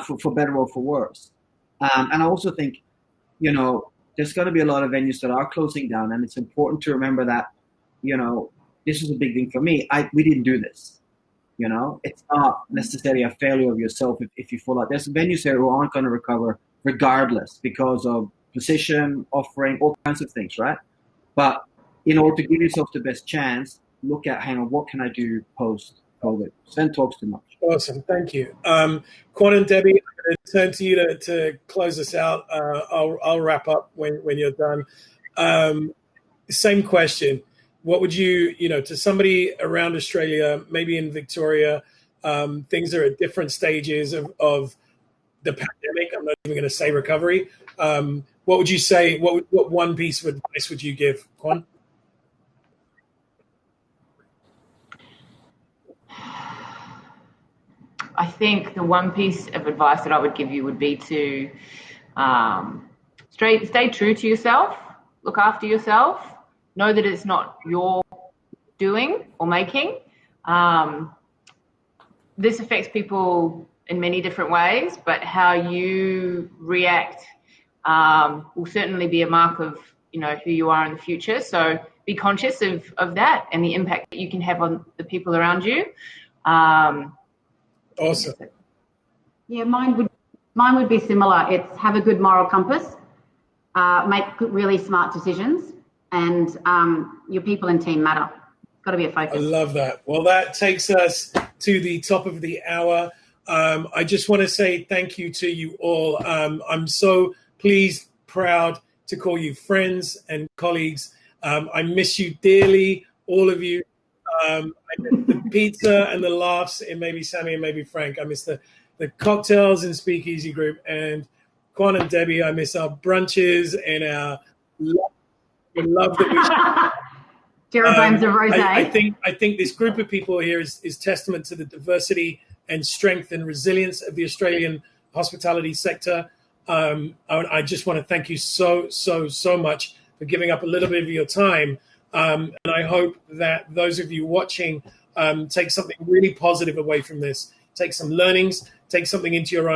for better or for worse. And I also think, there's going to be a lot of venues that are closing down, and it's important to remember that, this is a big thing for me. We didn't do this. It's not necessarily a failure of yourself if you fall out. There's venues here who aren't going to recover regardless because of position, offering, all kinds of things, right? But in order to give yourself the best chance, look at, hang on, what can I do post-COVID? Sven talks too much. Awesome. Thank you. Qwan and Debbie, I'm going to turn to you to close us out. I'll wrap up when you're done. Same question. What would you, to somebody around Australia, maybe in Victoria, things are at different stages of the pandemic. I'm not even going to say recovery. What would you say? What one piece of advice would you give, Qwan? I think the one piece of advice that I would give you would be to stay true to yourself, look after yourself, know that it's not your doing or making. This affects people in many different ways, but how you react will certainly be a mark of who you are in the future. So be conscious of that and the impact that you can have on the people around you. Awesome. Yeah, mine would be similar. It's have a good moral compass. make really smart decisions, and your people and team matter. Got to be a focus. I love that. Well, that takes us to the top of the hour. I just want to say thank you to you all. I'm so pleased, proud to call you friends and colleagues. I miss you dearly, all of you. I miss the pizza and the laughs in maybe Sammy and maybe Frank. I miss the cocktails in Speakeasy Group. And Qwan and Debbie, I miss our brunches and our love that we Jeroboam's of rosé. I think this group of people here is testament to the diversity and strength and resilience of the Australian hospitality sector. I just want to thank you so much for giving up a little bit of your time. And I hope that those of you watching take something really positive away from this. Take some learnings, take something into your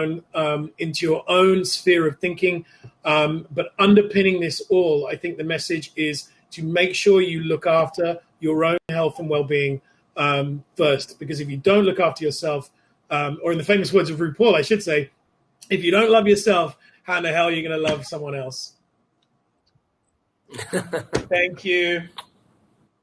own sphere of thinking. But underpinning this all, I think the message is to make sure you look after your own health and well-being first. Because if you don't look after yourself, or in the famous words of RuPaul, I should say, if you don't love yourself, how in the hell are you going to love someone else? Thank you.